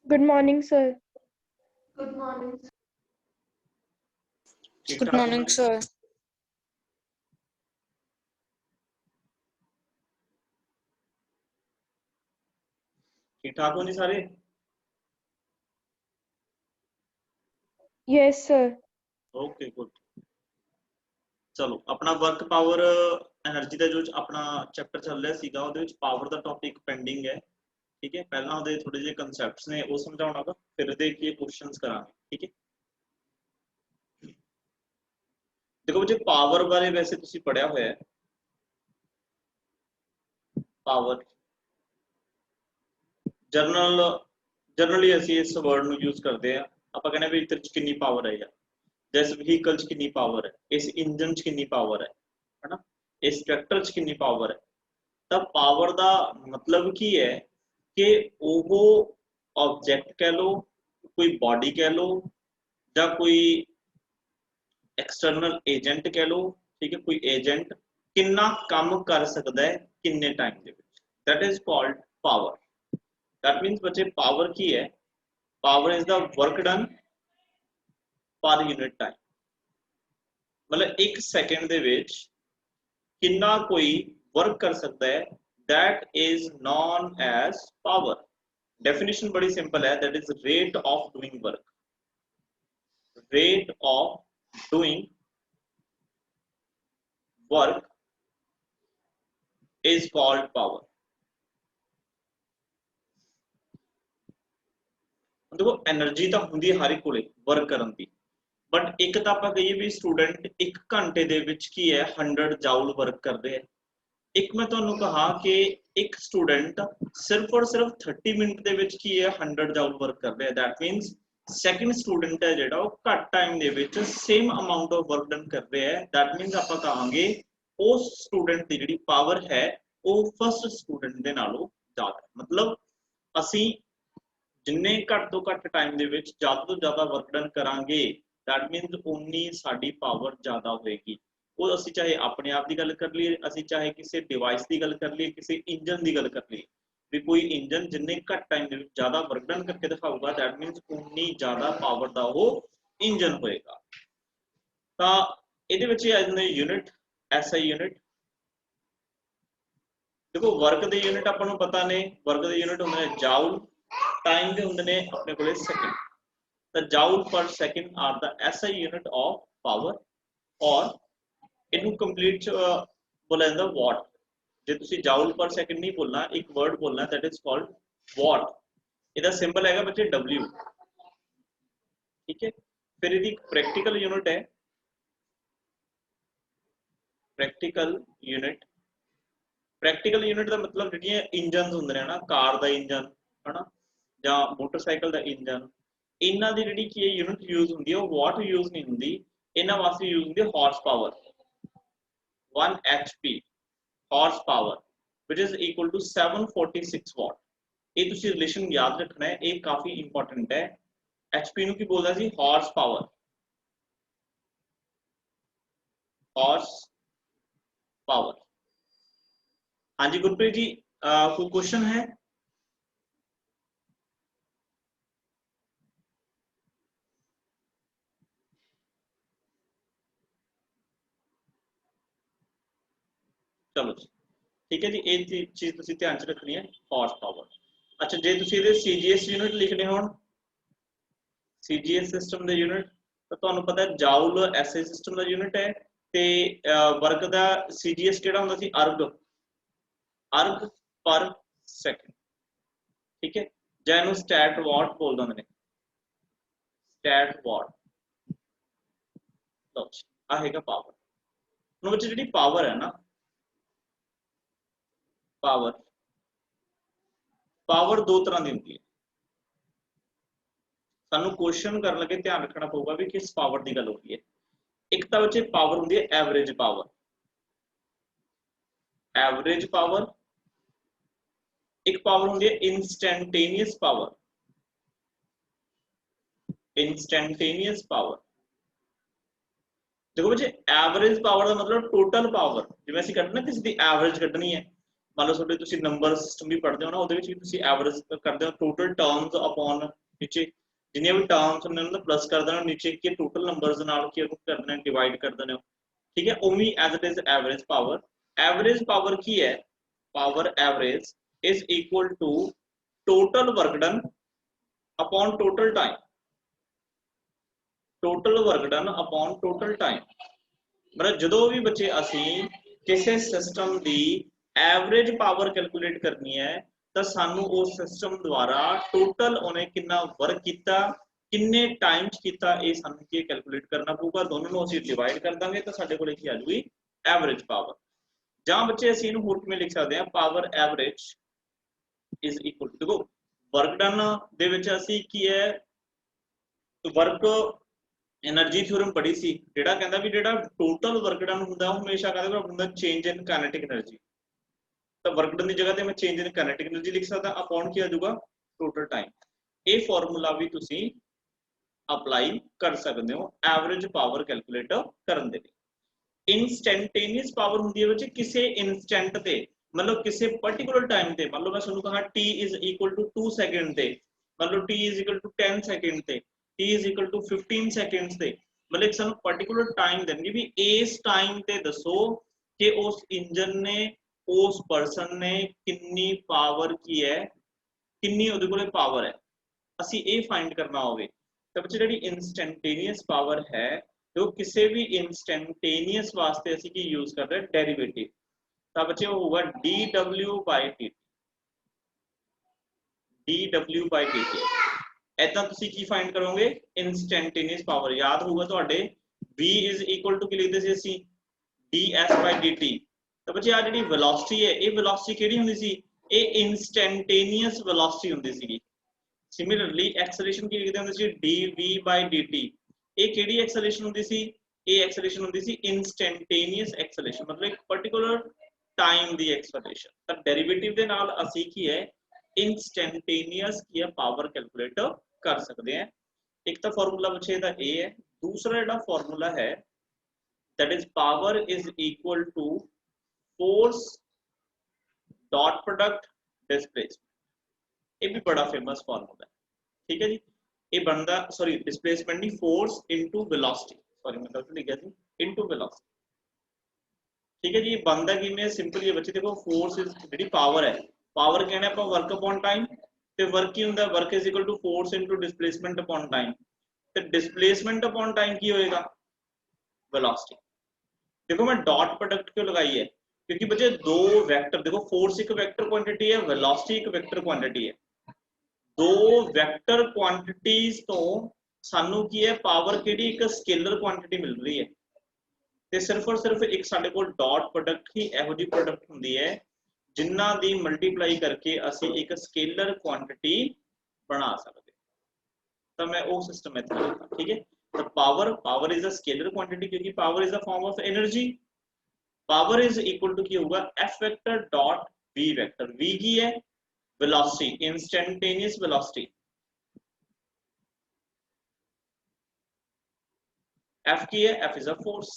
Good morning, sir. Good morning. Good morning, sir. ठीक ठाक हो जी सारे? Yes, sir. Okay good. चलो अपना वर्क पावर एनर्जी ਦਾ ਜੋ ਆਪਣਾ ਚੈਪਟਰ ਚੱਲ ਰਿਹਾ ਸੀਗਾ ਉਹਦੇ ਵਿੱਚ ਪਾਵਰ ਦਾ ਟੌਪਿਕ ਪੈਂਡਿੰਗ ਹੈ। ਠੀਕ ਹੈ, ਪਹਿਲਾਂ ਉਹਦੇ ਥੋੜੇ ਜਿਹੇ ਕਨਸੈਪਟਸ ਨੇ ਉਹ ਸਮਝਾਉਣਾਗਾ, ਫਿਰ ਇਹਦੇ ਕੀ ਕੁਐਸਚਨਸ ਕਰਾਂਗੇ। ਠੀਕ ਹੈ, ਦੇਖੋ ਬੱਚੇ ਪਾਵਰ ਬਾਰੇ ਵੈਸੇ ਤੁਸੀਂ ਪੜਿਆ ਹੋਇਆ ਹੈ। ਪਾਵਰ ਜਨਰਲੀ ਅਸੀਂ ਇਸ ਵਰਡ ਨੂੰ ਯੂਜ਼ ਕਰਦੇ ਆ। ਆਪਾਂ ਕਹਿੰਦੇ ਵੀ ਇਹਦੇ ਵਿੱਚ ਕਿੰਨੀ ਪਾਵਰ ਹੈ, ਜਾਂ ਇਸ ਵਹੀਕਲ 'ਚ ਕਿੰਨੀ ਪਾਵਰ ਹੈ, ਇਸ ਇੰਜਨ 'ਚ ਕਿੰਨੀ ਪਾਵਰ ਹੈ ਹਨਾ, ਇਸ ਟਰੈਕਟਰ 'ਚ ਕਿੰਨੀ ਪਾਵਰ ਹੈ। ਤਾਂ ਪਾਵਰ ਦਾ ਮਤਲਬ ਕੀ ਹੈ ਕਿ ਉਹ ਆਬਜੈਕਟ ਕਹਿ ਲਓ, ਕੋਈ ਬਾਡੀ ਕਹਿ ਲਓ, ਜਾਂ ਕੋਈ एक्सटर्नल एजेंट कह लो। ठीक है, कोई एजेंट कितना काम कर सकता है किन्ने time they which, that is called power. That means बच्चे पावर की है, power is the work done पर यूनिट टाइम। मतलब एक सेकंड दे विच कितना कोई वर्क कर सकता है, that is known as power. Definition बड़ी सिंपल है, that is rate of doing work, rate of doing work is called power। देखो एनर्जी तो होंदी हर एक कोले वर्क करन दी, बट एक तो आप कहिए भी स्टूडेंट एक घंटे दे विच की है 100 जाउल वर्क कर रहे हैं। एक मैं तुहानू कहा कि एक स्टूडेंट सिर्फ और सिर्फ 30 मिनट दे विच की है 100 जाउल वर्क कर रहे हैं। दैट मीन्स सैकेंड स्टूडेंट है जिहड़ा वो घट time they which same amount of work done कर रहे हैं। दैट मीन्स आप कहांगे उस स्टूडेंट की जिहड़ी पावर है वो फर्स्ट स्टूडेंट दे नालों ज़्यादा है। मतलब असी जिन्ने घट तो घट टाइम दे विच ज़्यादा तो ज़्यादा वर्क डन करांगे, दैट मीन्स उन्नी साडी पावर ज़्यादा होएगी। वो असी चाहे अपने आप की गल कर लीए, असी चाहे किसी डिवाइस की गल कर लीए, किसी इंजन की गल कर लीए, भी कोई इंजन जिन्ने घट टाइम दे विच ज़्यादा वर्क डन करके दिखाऊगा, दैट मीन्स उन्नी ज़्यादा पावर दा वो इंजन होएगा। तां इहदे विच आ जांदे यूनिट, एसआई यूनिट। देखो वर्क के यूनिट आपां नूं पता ने, वर्क के यूनिट होंदे ने जाउल, टाइम के होंदे ने अपने कोले सेकंड। तो जाउल पर second are the SI unit of power, और इनू कंप्लीट बोला जाता वॉट। जे तुसी जाउल पर सेकंड नहीं बोलना, एक वर्ड बोलना, दैट इज कॉल्ड वॉट। इहदा सिंबल हैगा बच्चे डब्ल्यू। ठीक है, फिर इहदी प्रैक्टिकल यूनिट है, प्रैक्टिकल यूनिट। प्रैक्टिकल यूनिट का मतलब जिहड़ियां इंजन होंदे ने ना, कार दा इंजन है ना, जां मोटरसाइकिल दा इंजन, इन्हां दी जिहड़ी की यूनिट यूज होंदी है वो वॉट यूज नहीं होंदी, इन्हां वास्ते यूज होंदी है horse power. 1 HP horse power which is equal to 746 watt। ये तुसी रिलेशन याद रखना है, ये काफी इंपॉर्टेंट है। HP ਨੂੰ ਕੀ ਬੋਲਦਾ ਸੀ? Horse power, horse power. हाँ जी गुरप्रीत जी, कोई क्वेश्चन है? चलो जी, ठीक है जी, ये चीज तुसी ध्यान च रखनी है, हॉर्स पावर। अच्छा, जे तुसी इहदे CGS यूनिट लिखने होण, CGS सिस्टम दे यूनिट, तो तुहानू पता है जाउल SI सिस्टम दा यूनिट है, ते वर्क दा CGS किहड़ा हुंदा सी? अर्ग, अर्ग पर सेकंड। ठीक है, जां इहनू स्टैट वॉट बोल दिंदे ने, स्टैट वॉट। लो जी, आ हैगा पावर। हुण बच्चे जिहड़ी पावर है ना, पावर पावर दो तरह की होंदी है। सानू क्वेश्चन करन लगे ध्यान रखना पऊगा भी किस पावर की गल हो रही है। एक तो बच्चे पावर होंदी है एवरेज पावर, एवरेज पावर। एक पावर होंदी है इंस्टैंटेनियस पावर, इंस्टैंटेनियस पावर। देखो बच्चे एवरेज पावर का मतलब टोटल पावर, जिवें असीं कड्ढना किसी की एवरेज कड्ढनी है, मान लो ਤੁਹਾਡੇ ਤੁਸੀਂ ਨੰਬਰ ਸਿਸਟਮ ਵੀ ਪੜ੍ਹਦੇ ਹੋ ਨਾ, ਉਹਦੇ ਵਿੱਚ ਵੀ ਤੁਸੀਂ ਐਵਰੇਜ ਕਰਦੇ ਹੋ ਟੋਟਲ ਟਰਮਸ ਅਪਨ ਨੀਚੇ ਜਿੰਨੀਆਂ ਵੀ ਟਰਮਸ ਹੁੰਦੇ ਉਹਨਾਂ ਦਾ ਪਲੱਸ ਕਰ ਦੇਣਾ ਨੀਚੇ ਕੀ ਟੋਟਲ ਨੰਬਰਸ ਦੇ ਨਾਲ ਕੀ ਕਰ ਦੇਣਾ ਡਿਵਾਈਡ ਕਰ ਦੇਣਾ ਠੀਕ ਹੈ ਉਵੇਂ as it is average power ਕੀ ਹੈ power average is equal to total work done upon total time मतलब जो भी बच्चे असी किसी सिस्टम की एवरेज पावर कैलकुलेट करनी है तो सानू उस सिस्टम द्वारा टोटल उन्हें कितना वर्क किया किन्ने टाइम्स किया ये सानू की कैलकुलेट करना पऊगा दोनों को असीं डिवाइड कर देंगे तो साडे कोल की आ जाऊगी एवरेज पावर जहाँ बच्चे असीं इहनूं होर किवें लिख सकते हैं power average is equal to देखो वर्क डन दे विच असीं की है वर्क एनर्जी थ्योरम पढ़ी सी जेड़ा कहंदा भी जेड़ा टोटल वर्क डन हुंदा हमेशा कहंदा हुंदा चेंज इन काइनेटिक एनर्जी तो वर्क डन की जगह ते मैं चेंज इन काइनेटिक एनर्जी लिख सकदा अपॉन की आ जाऊगा टोटल टाइम ये फॉर्मूला भी तुसी अप्लाई कर सकते हो एवरेज पावर कैलकुलेट करन दे लई इंस्टैंटेनियस पावर हुंदी है बच्चे किसी इंस्टेंट ते मतलब किसी पर्टिकुलर टाइम ते मान लो मैं तुहानू कहा t is equal to 2 second ते मान लो t is equal to 10 second ते t is equal to 15 seconds ਤੇ मतलब एक ਸਾਨੂੰ पर्टिकुलर टाइम देंगे भी इस टाइम ਤੇ दसो कि उस इंजन ने उस पर्सन ने कितनी पावर की है कितनी ਉਹਦੇ ਕੋਲੇ पावर है ਅਸੀਂ ਇਹ फाइंड करना होवे ਤਾਂ ਬੱਚੇ ਜਿਹੜੀ इंस्टेंटेनियस पावर है जो किसी भी इंस्टेंटेनियस वास्ते ਅਸੀਂ ਕੀ यूज कर रहे हैं डेरिवेटिव ਤਾਂ ਬੱਚੇ ਉਹ ਹੋਊਗਾ dw/dt ऐसा तुसी की फाइंड करोगे इंस्टेंटेनियस पावर याद होगा ਤੁਹਾਡੇ v is equal to ਕੀ ਲਿਖਦੇ ਸੀ ਅਸੀਂ ds/dt ਤਾਂ ਬੱਚੇ ਆ ਜਿਹੜੀ ਵੈਲੋਸਿਟੀ ਹੈ ਇਹ ਵੈਲੋਸਿਟੀ ਕਿਹੜੀ ਹੁੰਦੀ ਸੀ ਇਹ ਇੰਸਟੈਂਟੇਨੀਅਸ ਵੈਲੋਸਿਟੀ ਹੁੰਦੀ ਸੀਗੀ ਸਿਮਿਲਰਲੀ ਐਕਸਲਰੇਸ਼ਨ ਕੀ ਲਿਖਦੇ ਹੁੰਦੇ ਸੀ dv/dt ਇਹ ਕਿਹੜੀ ਐਕਸਲਰੇਸ਼ਨ ਹੁੰਦੀ ਸੀ ਇਹ ਐਕਸਲਰੇਸ਼ਨ ਹੁੰਦੀ ਸੀ ਇੰਸਟੈਂਟੇਨੀਅਸ ਐਕਸਲਰੇਸ਼ਨ मतलब ਇੱਕ ਪਾਰਟਿਕੂਲਰ ਟਾਈਮ ਦੀ ਐਕਸਲਰੇਸ਼ਨ ਤਾਂ ਡੈਰੀਵੇਟਿਵ ਦੇ ਨਾਲ ਅਸੀਂ ਕੀ ਹੈ इंस्टेंटेनियस की पावर कैलकुलेट कर सकते हैं एक तो फॉर्मूला बच्चे दा ए है दूसरा जेड़ा फॉर्मूला है that is power is equal to force dot product displacement ये भी बड़ा फेमस फॉर्मूला है ठीक है जी ये बनता सॉरी डिस्प्लेसमेंट नहीं फोर्स इनटू वेलोसिटी सॉरी मैं गलत लिखा थी इनटू वेलोसिटी ठीक है जी बनता किवें सिंपल ये बच्चे देखो फोर्स इज जेडी पावर है पावर कहने आप वर्क अपॉन टाइम ते वर्क की हुंदा work is equal to force into displacement upon time ते डिस्प्लेसमेंट अपॉन टाइम की होएगा वेलोसिटी देखो मैं डॉट प्रोडक्ट क्यों लगाई है क्योंकि बच्चे दो वेक्टर देखो फोर्स एक वेक्टर क्वांटिटी है वेलोसिटी एक वेक्टर क्वांटिटी है दो वेक्टर क्वांटिटीज तो सानू की है पावर केड़ी एक स्केलर क्वांटिटी मिल रही है ते सिर्फ और सिर्फ एक साडे कोल डॉट प्रोडक्ट ही एहो जी प्रोडक्ट हुंदी है जिन्ना दी मल्टीप्लाई करके असी एक स्केलर क्वांटिटी बना सकते तो मैं वो सिस्टम इत्थे लिखा ठीक है तो power is a scalar quantity क्योंकि power is a form of energy power is equal to की होगा एफ वेक्टर डॉट v की है वेलोसिटी इंस्टेंटेनियस वेलोसिटी f की है f इज अ फोर्स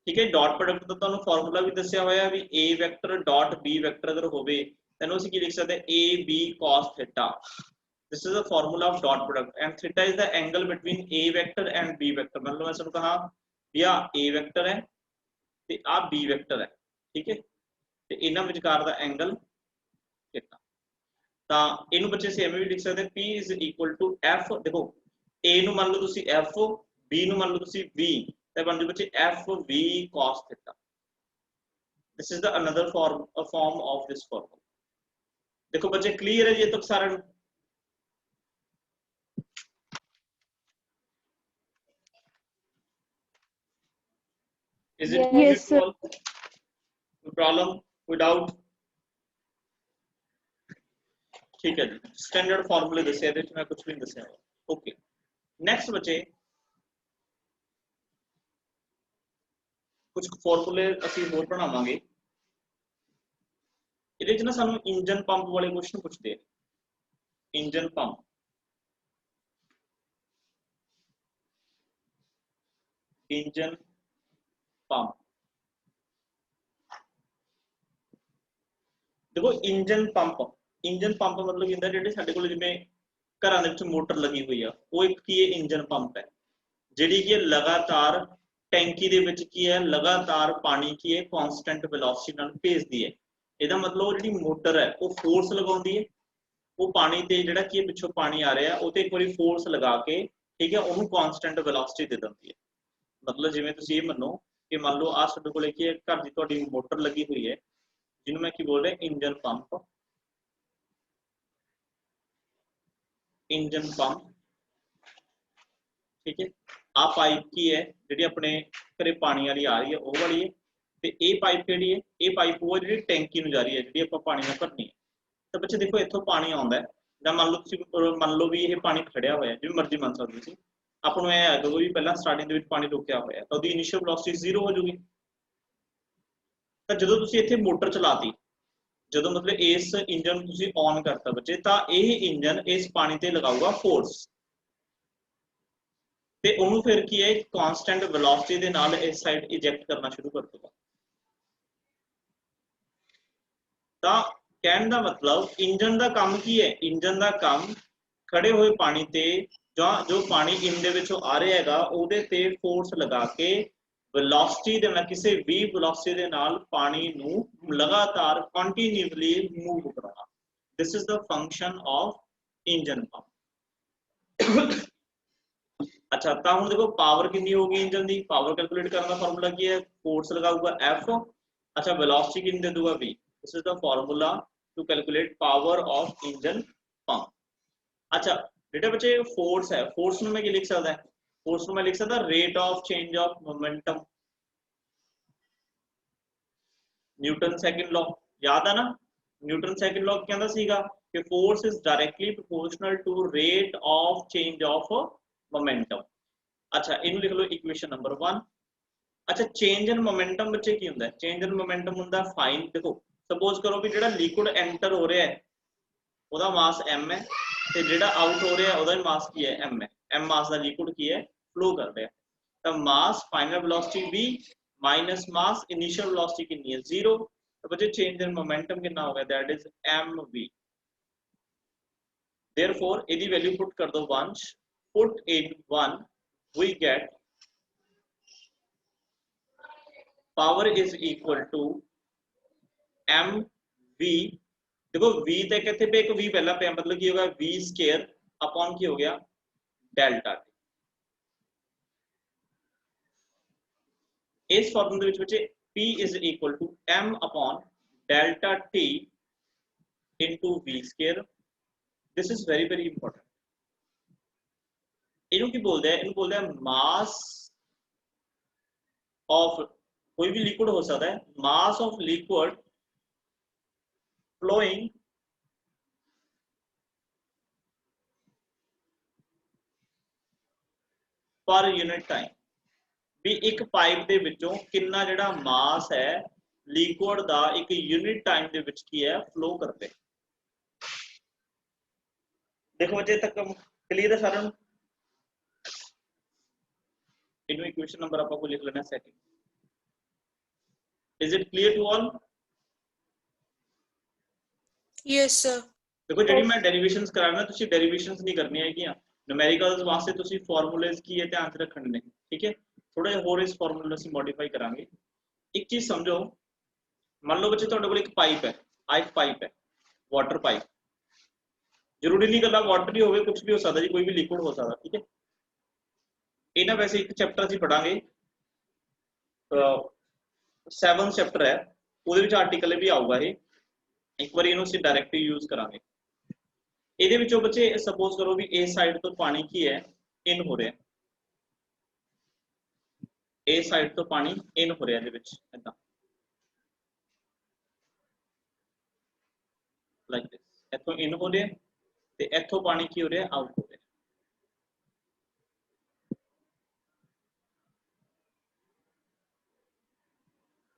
ठीक है डॉट प्रोडक्ट का तुहानू फार्मूला भी दस्सिया होया भी a vector dot b vector अगर होवे तैनू असीं की लिख सकते हैं a b cos theta this is the formula of dot product and theta is the angle between a vector and b vector मतलब मैं तुहानू कहा भैया a वेक्टर है ते आ b वेक्टर है ठीक है ते इन्हां विचकार दा एंगल थीटा तां इहनू बच्चे सेम भी लिख सकते हैं p is equal to f देखो a नू मान लो तुसीं f b नू मान लो तुसीं v तो बन जाए F V cos theta this is the another form of this formula देखो बच्चे क्लियर है ये तो सारा इज इट क्लियर Yes, टू sir. ऑल कोई प्रॉब्लम कोई डाउट ठीक है जी स्टैंडर्ड फॉर्मूले दसे ਇਹਦੇ ਵਿੱਚ मैं कुछ भी नहीं दਸਿया ओके नेक्स्ट बच्चे कुछ फॉर्मूले ਅਸੀਂ ਹੋਰ ਬਣਾਵਾਂਗੇ ਇਹਦੇ ਵਿੱਚ ਨਾ ਸਾਨੂੰ ਇੰਜਨ ਪੰਪ ਵਾਲੇ ਕੁਐਸਚਨ ਪੁੱਛਦੇ ਆ इंजन पंप इंजन पंप देखो इंजन पंप मतलब की जिहड़े साडे कोल जिवें घरां दे विच मोटर लगी हुई है वो एक की इंजन पंप है जिहड़ी की लगातार टैंकी दे विच की है लगातार पानी की है कॉन्सटेंट वेलोसिटी नाल भेजदी है। ਇਹਦਾ मतलब वो जिहड़ी मोटर है वो फोर्स लगाउंदी है वो पानी ते जिहड़ा की पिछों पानी आ रहा है वो ते एक बारी फोर्स लगा के ठीक है ਉਹਨੂੰ कॉन्सटेंट वेलोसिटी दे दिंदी है। मतलब जिवें तुसीं ये मन्नो कि मान लो आ साडे कोल की घर दी तुहाडी मोटर लगी हुई है जिन्हों मैं की बोल रहा इंजन पंप ठीक है। आ पाइप की है जी अपने घरे पानी वाली आ रही है वह वाली है तो ये पाइप जी है ये पाइप वो जी टैंकी में जा रही है जी आप पानी में भरनी है। तो बच्चे देखो इतों पानी आता है या मान लो भी ये पानी खड़िया हुआ है जिवें मर्जी मान सकते आपको जो भी पहला स्टार्टिंग पानी रुकिया हुआ है तो इनिशियल वेलोसिटी जीरो हो जाएगी। तो जो तुम इतने मोटर चलाती जो मतलब इस इंजन तुम ऑन करता बच्चे तो यह इंजन इस पानी ते लगाऊगा फोर्स ते उन्होंने फिर की है कांस्टेंट वेलोसिटी दे नाल इस साइड इजेक्ट करना शुरू कर दूगा। तो कहने का मतलब इंजन का काम की है इंजन का काम खड़े हुए पानी ते जो पानी इन दे विचों आ रहा हैगा उहदे ते फोर्स लगा के वेलोसिटी दे नाल किसी भी वेलोसिटी दे नाल पानी नू लगातार कंटीन्यूअसली मूव कराना। This is the function of engine pump. अच्छा तो हम देखो पावर कितनी होगी इंजन की पावर कैलकुलेट करने का फॉर्मूला की है फोर्स लगाऊगा एफ अच्छा वेलोसिटी कितनी दे दूंगा V this is the formula to calculate power of engine pump. अच्छा बेटा बच्चे फोर्स है फोर्स में मैं लिख सकता है फोर्स में मैं लिख सकता rate of change of momentum Newton second law याद है ना। न्यूटन सेकंड लॉ कहता सीगा कि force is directly proportional to rate of change of momentum. अच्छा इन लिख लो इक्वेशन नंबर 1। अच्छा चेंज इन मोमेंटम बच्चे की होंगे चेंज इन मोमेंटम होंगे फाइन देखो सपोज करो भी जो लिक्विड एंटर हो रहा है वह मास एम है तो जो आउट हो रहा है वह मास की है एम है एम मास का लिक्विड की है फ्लो कर रहा है तो mass final velocity v minus mass initial velocity कितनी है जीरो तो बच्चे चेंज इन मोमेंटम कितना हो गया that is M V therefore यदि वैल्यू पुट कर दो वंश put in 1 we get power is equal to mv देखो v तो कहते पे एक v पहला पे मतलब की होगा v स्क्वायर अपॉन की हो गया डेल्टा टी इस फॉर्मूले विच बच्चे p is equal to m upon delta t into v square this is very important इन्हों की बोलते हैं मास ऑफ कोई भी लिक्विड हो सकता है mass of liquid flowing per unit time भी एक पाइप दे विचों कितना जिहड़ा मास है लिक्विड दा एक यूनिट टाइम दे विच की है फ्लो करते। देखो बच्चे तक क्लियर है सारा इन्हों इक्वेशन नंबर आपको लिख लेना second is it clear to all yes sir देखो जी मैं डेरिवेशंस करा रहा तुसी डेरिवेशंस नहीं करनी है न्यूमेरिकल्स वास्ते तुसी फार्मूलेस की है ध्यान से रखने ने ठीक है थोड़ा और इस फार्मूले से मॉडिफाई करांगे। एक चीज समझो मान लो बच्चे तुहाडे कोल एक पाइप है एक पाइप है वाटर पाइप जरूरी नहीं गल्ला वाटर ही होवे कुछ भी हो सकता जी कोई भी लिक्विड हो सकता ठीक है। ये ना वैसे एक चैप्टर ਅਸੀਂ पढ़ांगे 7 चैप्टर है ਉਹਦੇ ਵਿੱਚ आर्टिकल भी आऊगा ये एक बार ਇਹਨੂੰ ਅਸੀਂ डायरेक्ट यूज करांगे। ਇਹਦੇ ਵਿੱਚੋਂ ਬੱਚੇ सपोज करो भी इस साइड तो पानी की है इन हो रहा है ए साइड तो पानी इन हो रहा है इदा लाइक दिस इथों इन हो रहा है ते इथों पानी की हो रहा है आउट हो रहा है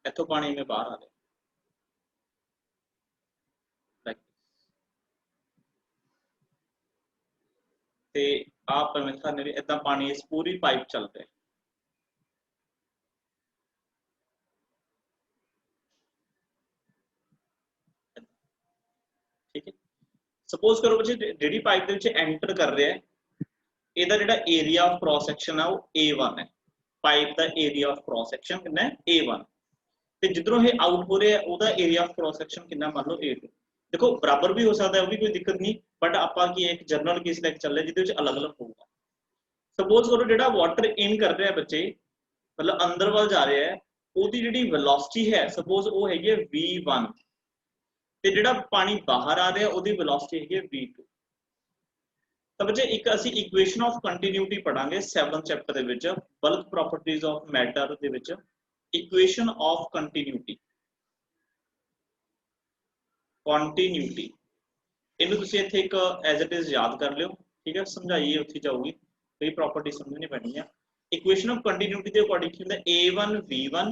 इथों पानी में बाहर आ रहा है लाइक ते आप परमेश्वर ने भी इदा पानी इस पूरी पाइप चल रहा है ਸਪੋਜ਼ ਕਰੋ ਬੱਚੇ ਜਿਹੜੀ ਪਾਈਪ ਦੇ ਵਿੱਚ ਐਂਟਰ ਕਰ ਰਿਹਾ ਹੈ ਇਹਦਾ ਜਿਹੜਾ ਏਰੀਆ ਆਫ ਕ੍ਰਾਸ ਸੈਕਸ਼ਨ ਆ ਉਹ A1 ਹੈ। Pipe the area of cross section ਕਿੰਨਾ ਹੈ A1 ਤੇ ਜਿੱਧਰੋਂ ਇਹ ਆਊਟ ਹੋ ਰਿਹਾ ਉਹਦਾ ਏਰੀਆ ਆਫ ਕ੍ਰਾਸ ਸੈਕਸ਼ਨ ਕਿੰਨਾ ਮੰਨ ਲਓ A2। ਦੇਖੋ ਬਰਾਬਰ ਵੀ ਹੋ ਸਕਦਾ ਹੈ ਉਹ ਵੀ ਕੋਈ ਦਿੱਕਤ ਨਹੀਂ ਬਟ ਆਪਾਂ ਕੀ ਇੱਕ ਜਨਰਲ ਕੇਸ ਲੈ ਕੇ ਚੱਲ ਰਹੇ ਜਿਹਦੇ ਵਿੱਚ ਅਲੱਗ-ਅਲੱਗ ਹੋਊਗਾ। ਸਪੋਜ਼ ਕਰੋ ਜਿਹੜਾ ਵਾਟਰ ਇਨ ਕਰ ਰਿਹਾ ਬੱਚੇ मतलब अंदर वाल जा रहा है ਉਹਦੀ ਜਿਹੜੀ ਵੈਲੋਸਿਟੀ ਹੈ ਸਪੋਜ਼ ਉਹ ਹੈਗੀ ਹੈ v1 ਤੇ ਜਿਹੜਾ ਪਾਣੀ ਬਾਹਰ ਆ ਰਿਹਾ ਉਹਦੀ ਵੈਲੋਸਿਟੀ ਹੈਗੀ ਹੈ v2। ਤਾਂ ਬੱਚੇ ਇੱਕ ਅਸੀਂ ਇਕੁਏਸ਼ਨ ਆਫ ਕੰਟੀਨਿਊਟੀ ਪੜਾਂਗੇ 7th ਚੈਪਟਰ ਦੇ ਵਿੱਚ ਬਲਕ ਪ੍ਰੋਪਰਟੀਜ਼ ਆਫ ਮੈਟਰ ਦੇ ਵਿੱਚ ਇਕੁਏਸ਼ਨ ਆਫ ਕੰਟੀਨਿਊਟੀ ਇਹਨੂੰ ਤੁਸੀਂ ਇੱਥੇ ਇੱਕ ਐਜ਼ ਇਟ ਇਜ਼ ਯਾਦ ਕਰ ਲਿਓ ਠੀਕ ਹੈ ਸਮਝਾਈਏ ਉੱਥੇ ਜਾਊਗੀ ਕਈ ਪ੍ਰੋਪਰਟੀ ਸਮਝਣੀ ਪੈਣੀ ਆ। इक्वेशन ऑफ कंटिन्यूटी के अकॉर्डिंग ਹੁੰਦਾ a1 v1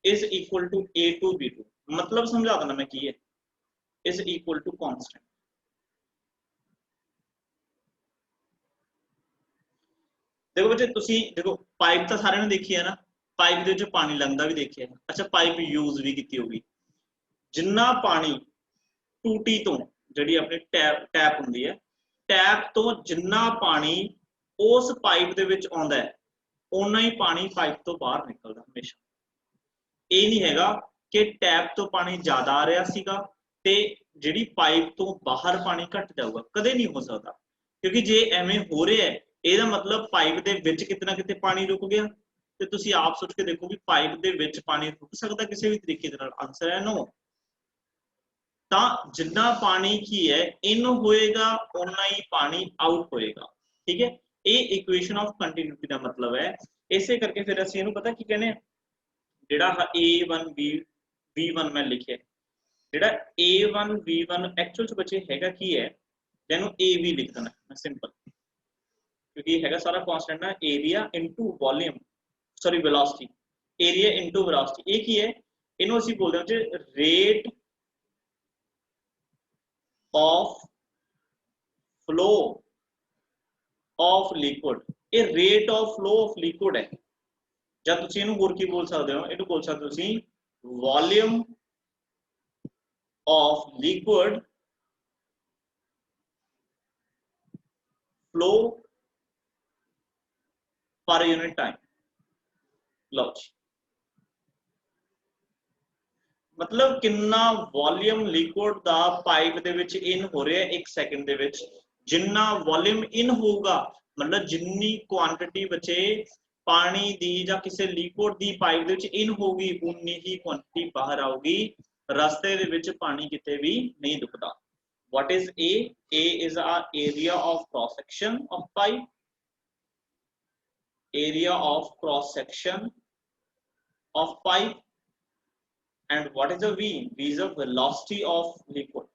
is equal to a2 v2 मतलब समझा देना मैं की है is equal to constant। देखो बच्चे ਤੁਸੀਂ देखो पाइप ਤਾਂ ਸਾਰਿਆਂ ਨੇ ਦੇਖੀ ਹੈ ਨਾ ਪਾਈਪ ਦੇ ਵਿੱਚ ਪਾਣੀ ਲੰਘਦਾ ਵੀ ਦੇਖਿਆ ਅੱਛਾ ਪਾਈਪ ਯੂਜ਼ ਵੀ ਕੀਤੀ ਹੋਗੀ ਜਿੰਨਾ ਪਾਣੀ ਟੂਟੀ ਤੋਂ ਜਿਹੜੀ ਆਪਣੀ ਟੈਪ ਹੁੰਦੀ ਹੈ ਟੈਪ ਤੋਂ ਜਿੰਨਾ ਪਾਣੀ ਉਸ ਪਾਈਪ ਦੇ ਵਿੱਚ ਆਉਂਦਾ ਹੈ ਉਨਾ ਹੀ ਪਾਣੀ ਪਾਈਪ ਤੋਂ ਬਾਹਰ ਨਿਕਲਦਾ ਹਮੇਸ਼ਾ। ਇਹ ਨਹੀਂ ਹੈਗਾ ਕਿ ਟੈਪ ਤੋਂ ਪਾਣੀ ਜ਼ਿਆਦਾ ਆ ਰਿਹਾ ਸੀਗਾ ਤੇ ਜਿਹੜੀ ਪਾਈਪ ਤੋਂ ਬਾਹਰ ਪਾਣੀ ਘਟ ਜਾਊਗਾ ਕਦੇ ਨਹੀਂ ਹੋ ਸਕਦਾ ਕਿਉਂਕਿ ਜੇ ਐਵੇਂ ਹੋ ਰਿਹਾ ਹੈ ਇਹਦਾ ਮਤਲਬ ਪਾਈਪ ਦੇ ਵਿੱਚ ਕਿਤੇ ਨਾ ਕਿਤੇ ਪਾਣੀ ਰੁਕ ਗਿਆ ਤੇ ਤੁਸੀਂ ਆਪ ਸੋਚ ਕੇ ਦੇਖੋ ਵੀ ਪਾਈਪ ਦੇ ਵਿੱਚ ਪਾਣੀ ਰੁਕ ਸਕਦਾ ਕਿਸੇ ਵੀ ਤਰੀਕੇ ਦੇ ਨਾਲ ਆਨਸਰ ਹੈ ਨੋ। ਤਾਂ ਜਿੰਨਾ ਪਾਣੀ ਕੀ ਹੈ ਇਨ ਹੋਏਗਾ ਉਨਾ ਹੀ ਪਾਣੀ ਆਊਟ ਹੋਏਗਾ ਠੀਕ ਹੈ। ਇਹ ਇਕੁਏਸ਼ਨ ਆਫ ਕੰਟੀਨਿਊਟੀ ਦਾ ਮਤਲਬ ਹੈ ਇਸੇ ਕਰਕੇ ਫਿਰ ਅਸੀਂ ਇਹਨੂੰ ਪਤਾ ਕੀ ਕਹਿੰਦੇ ਜਿਹੜਾ a1 v1 ਮੈਂ ਲਿਖਿਆ ਜਿਹੜਾ a1 v1 ਐਕਚੁਅਲ ਚ ਬੱਚੇ ਹੈਗਾ ਕੀ ਹੈ ਜਿਹਨੂੰ ab ਲਿਖ ਦੇਣਾ ਮੈਂ ਸਿੰਪਲ ਕਿਉਂਕਿ ਹੈਗਾ ਸਾਰਾ ਕਾਂਸਟੈਂਟ ਨਾ area into volume sorry velocity area into velocity ਇਹ ਕੀ ਹੈ ਇਹਨੂੰ ਅਸੀਂ ਬੋਲਦੇ ਹਾਂ ਜੀ rate of flow of liquid ये rate of flow of liquid है ਜਾਂ ਤੁਸੀਂ ਇਹਨੂੰ ਹੋਰ ਕੀ ਬੋਲ ਸਕਦੇ ਹੋ ਇਹਨੂੰ ਬੋਲ ਸਕਦੇ ਹੋ ਤੁਸੀਂ ਵੋਲਿਊਮ ਆਫ ਲਿਕੁਇਡ ਫਲੋ ਪਰ ਯੂਨਿਟ ਟਾਈਮ। ਲਓ ਜੀ ਮਤਲਬ ਕਿੰਨਾ ਵੋਲਿਊਮ ਲਿਕੁਇਡ ਦਾ ਪਾਈਪ ਦੇ ਵਿੱਚ ਇਨ ਹੋ ਰਿਹਾ 1 ਸੈਕਿੰਡ ਦੇ ਵਿੱਚ ਜਿੰਨਾ ਵੋਲਿਊਮ ਇਨ ਹੋਊਗਾ मतलब जिन्नी क्वांटिटी बचे पानी दी या किसी लिक्विड दी पाइप दे विच इन होगी उन्नी ही क्वांटिटी बाहर आऊगी रास्ते दे विच पानी किते भी नहीं रुकदा। What is a is our area of cross section of pipe area of cross section of pipe and what is a v is the velocity of liquid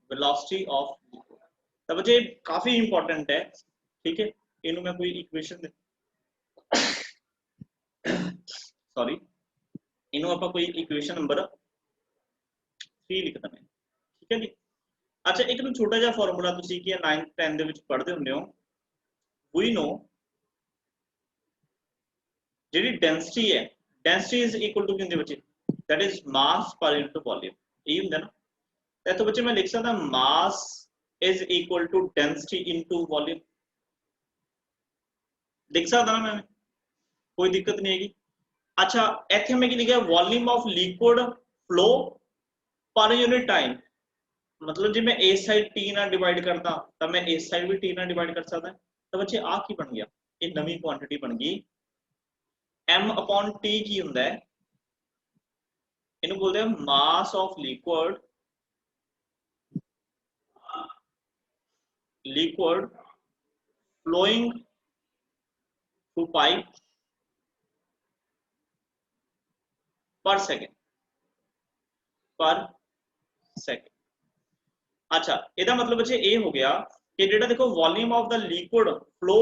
velocity of liquid। ਤਾਂ ਬੱਚੇ ਕਾਫੀ important ਹੈ ਠੀਕ ਹੈ ਇਹਨੂੰ ਮੈਂ ਕੋਈ equation sorry ਇਹਨੂੰ ਆਪਾਂ ਕੋਈ ਇਕੁਏਸ਼ਨ ਨੰਬਰ 3 ਲਿਖ ਦਿੰਦੇ ਠੀਕ ਹੈ ਜੀ। ਅੱਛਾ ਇੱਕ ਨੂੰ ਛੋਟਾ ਜਿਹਾ ਫਾਰਮੂਲਾ ਤੁਸੀਂ ਕੀ 9th 10 ਦੇ ਵਿੱਚ ਪੜ੍ਹਦੇ ਹੁੰਦੇ ਹੋ ਵੀ ਨੋ ਜਿਹੜੀ ਡੈਂਸਿਟੀ ਹੈ ਡੈਂਸਿਟੀ ਇਜ਼ ਇਕੁਅਲ ਟੂ ਕਿੰਦੇ ਬੱਚੇ that is mass per into volume ਇਹ ਹੁੰਦਾ ਨਾ ਇੱਥੋਂ ਬੱਚੇ ਮੈਂ ਲਿਖ ਸਕਦਾ mass is equal to density into volume लिख सकता ना मैं कोई दिक्कत नहीं है। अच्छा इत्थे मैं की लिखा वॉल्यूम ऑफ लिक्विड फ्लो पर यूनिट टाइम मतलब जी मैं इस साइड t ना डिवाइड करता तो मैं इस साइड भी t ना डिवाइड कर सकता तो बच्चे आ की बन गया ये नवी क्वांटिटी बन गई m अपॉन t की हुंदा है इन्हू बोलते हैं mass of liquid flowing through pipe per second अच्छा ਇਹਦਾ ਮਤਲਬ ਬੱਚੇ ਇਹ ਹੋ ਗਿਆ ਕਿ ਜਿਹੜਾ ਦੇਖੋ volume of the liquid flow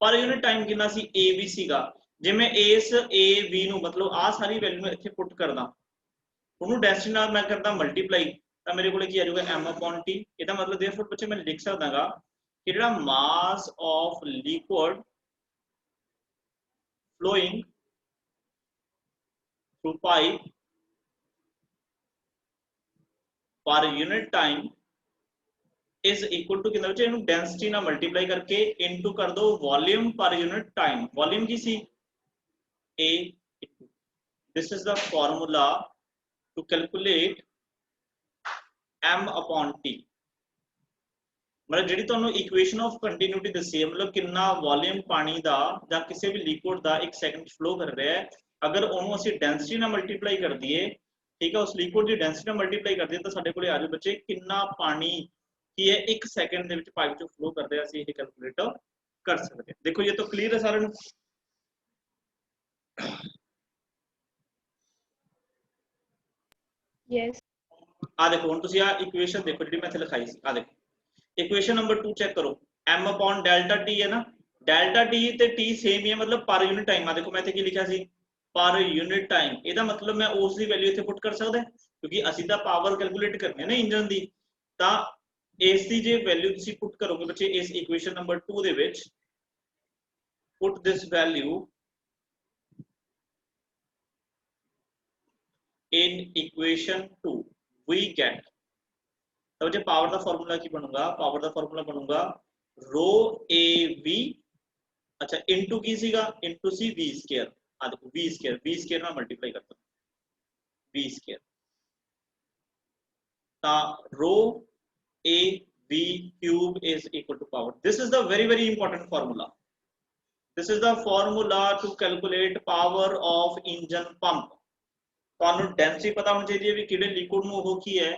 ਪਰ ਯੂਨਿਟ ਟਾਈਮ ਕਿੰਨਾ ਸੀ ab ਸੀਗਾ ਜੇ ਮੈਂ ਇਸ ab ਨੂੰ ਮਤਲਬ ਆ ਸਾਰੀ ਵੈਲਿਊ ਨੂੰ ਇੱਥੇ ਪੁੱਟ ਕਰਦਾ ਉਹਨੂੰ ਡੈਂਸਿਟੀ ਨਾਲ ਮੈਂ ਕਰਦਾ ਮਲਟੀਪਲਾਈ ਤਾਂ ਮੇਰੇ ਕੋਲੇ ਕੀ ਆ ਜਾਊਗਾ m upon t ਇਹਦਾ ਮਤਲਬ ਦੇਰਫੋਰ ਬੱਚੇ ਮੈਂ ਲਿਖ ਸਕਦਾਗਾ ਕਿ ਜਿਹੜਾ mass of liquid flowing through pipe per unit time is equal to कितना बच्चे इनू डेंसिटी ना मल्टीप्लाई करके इनटू कर दो वॉल्यूम पर यूनिट टाइम। वॉल्यूम की सी A। This is the formula to calculate M upon T। मतलब ਜਿਹੜੀ ਤੁਹਾਨੂੰ ਇਕੁਏਸ਼ਨ ਆਫ ਕੰਟੀਨਿਊਟੀ ਦੱਸੀ ਹੈ, मतलब ਕਿੰਨਾ ਵੋਲਿਊਮ ਪਾਣੀ ਦਾ ਜਾਂ ਕਿਸੇ ਵੀ ਲਿਕੁਇਡ ਦਾ 1 ਸੈਕਿੰਡ ਚ ਫਲੋ ਕਰ ਰਿਹਾ ਹੈ, ਅਗਰ ਉਹਨੂੰ ਅਸੀਂ ਡੈਂਸਿਟੀ ਨਾਲ ਮਲਟੀਪਲਾਈ ਕਰ ਦਈਏ, ਠੀਕ ਹੈ, ਉਸ ਲਿਕੁਇਡ ਦੀ ਡੈਂਸਿਟੀ ਨਾਲ ਮਲਟੀਪਲਾਈ ਕਰ ਦਈਏ ਤਾਂ ਸਾਡੇ ਕੋਲੇ ਆ ਜਾਊ ਬੱਚੇ ਕਿੰਨਾ ਪਾਣੀ ਕੀ ਹੈ 1 ਸੈਕਿੰਡ ਦੇ ਵਿੱਚ ਪਾਈਪ ਚੋਂ ਫਲੋ ਕਰ ਰਿਹਾ, ਅਸੀਂ ਇਹ ਕੈਲਕੂਲੇਟ ਕਰ ਸਕਦੇ ਹਾਂ। ਦੇਖੋ ਇਹ ਤਾਂ ਕਲੀਅਰ ਹੈ ਸਾਰਿਆਂ ਨੂੰ। Yes. ਆ ਦੇਖੋ ਹੁਣ ਤੁਸੀਂ ਆ ਇਕੁਏਸ਼ਨ ਦੇਖੋ ਜਿਹੜੀ ਮੈਂ ਇੱਥੇ ਲਿਖਾਈ ਸੀ, ਆ ਦੇਖੋ इक्वेशन नंबर 2 चेक करो, m अपॉन डेल्टा टी है ना, डेल्टा टी ते टी सेम ही है, मतलब पर यूनिट टाइम। आ देखो मैं इत्थे की लिखा सी पर यूनिट टाइम, ਇਹਦਾ मतलब मैं ਉਸ ਦੀ ਵੈਲਿਊ ਇੱਥੇ ਪੁੱਟ ਕਰ ਸਕਦਾ ਕਿਉਂਕਿ ਅਸੀਂ ਤਾਂ ਪਾਵਰ ਕੈਲਕੂਲੇਟ ਕਰਨੀ ਹੈ ਨਾ ਇੰਜਨ ਦੀ, ਤਾਂ ਇਸ ਦੀ ਜੇ ਵੈਲਿਊ ਤੁਸੀਂ ਪੁੱਟ ਕਰੋਗੇ ਬੱਚੇ ਇਸ ਇਕੁਏਸ਼ਨ ਨੰਬਰ 2 ਦੇ ਵਿੱਚ, ਪੁੱਟ ਦਿਸ value in equation 2 we get, तो जो पावर का फॉर्मूला की बनूंगा, पावर का फॉर्मूला बनूंगा रो ए वी, अच्छा इनटू की सीगा इनटू सी वी स्क्वायर। आ देखो वी स्क्वायर ना मल्टीप्लाई करता हूं वी स्क्वायर, ता rho A v cube is equal to power. This is the very important formula, this is the formula to calculate power of engine pump. ਤੁਹਾਨੂੰ density ਪਤਾ ਹੋਣੀ ਚਾਹੀਦੀ ਹੈ ਵੀ ਕਿਹੜੇ ਲਿਕੁਇਡ ਨੂੰ ਉਹ ਕੀ ਹੈ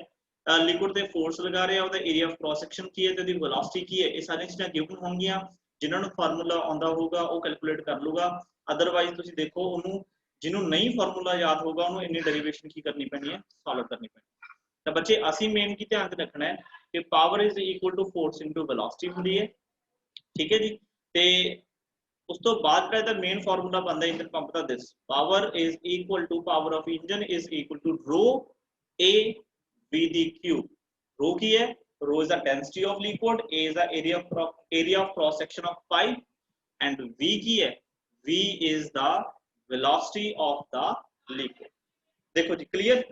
ਲਿਕੁਇਡ ਤੇ ਫੋਰਸ ਲਗਾ ਰਿਹਾ, ਉਹਦਾ ਏਰੀਆ ਆਫ ਕ੍ਰਾਸ ਸੈਕਸ਼ਨ ਕੀ ਹੈ ਤੇ ਉਹਦੀ ਵੈਲੋਸਿਟੀ ਕੀ ਹੈ, ਇਹ ਸਾਰੀਆਂ ਚੀਜ਼ਾਂ ਗਿਵਨ ਹੋਣਗੀਆਂ। ਜਿਨ੍ਹਾਂ ਨੂੰ ਫਾਰਮੂਲਾ ਆਉਂਦਾ ਹੋਊਗਾ ਉਹ ਕੈਲਕੂਲੇਟ ਕਰ ਲੂਗਾ, ਅਦਰਵਾਈਜ਼ ਤੁਸੀਂ ਦੇਖੋ ਉਹਨੂੰ ਜਿਹਨੂੰ ਨਹੀਂ ਫਾਰਮੂਲਾ ਯਾਦ ਹੋਊਗਾ ਉਹਨੂੰ ਇੰਨੀ ਡੈਰੀਵੇਸ਼ਨ ਕੀ ਕਰਨੀ ਪੈਣੀ ਹੈ, ਸੋਲਵ ਕਰਨੀ ਪੈਣੀ। ਤਾਂ ਬੱਚੇ ਅਸੀਂ ਮੇਨ ਕੀ ਧਿਆਨ ਤੇ ਰੱਖਣਾ ਹੈ ਕਿ power is equal to force into velocity ਹੁੰਦੀ ਹੈ, ਠੀਕ ਹੈ ਜੀ। ਤੇ ਉਸ ਤੋਂ ਬਾਅਦ ਜਿਹੜਾ ਇਹਦਾ ਮੇਨ ਫਾਰਮੂਲਾ ਬਣਦਾ ਇੰਜਨ ਪੰਪ ਦਾ, this power is equal to power of engine is equal to rho A V ਦੀ ਕਿਊਬ। ਰੋ ਕੀ ਹੈ, rho is the density of liquid, A is the area of cross section of pipe, and V की है, V is the velocity of the liquid। देखो जी clear.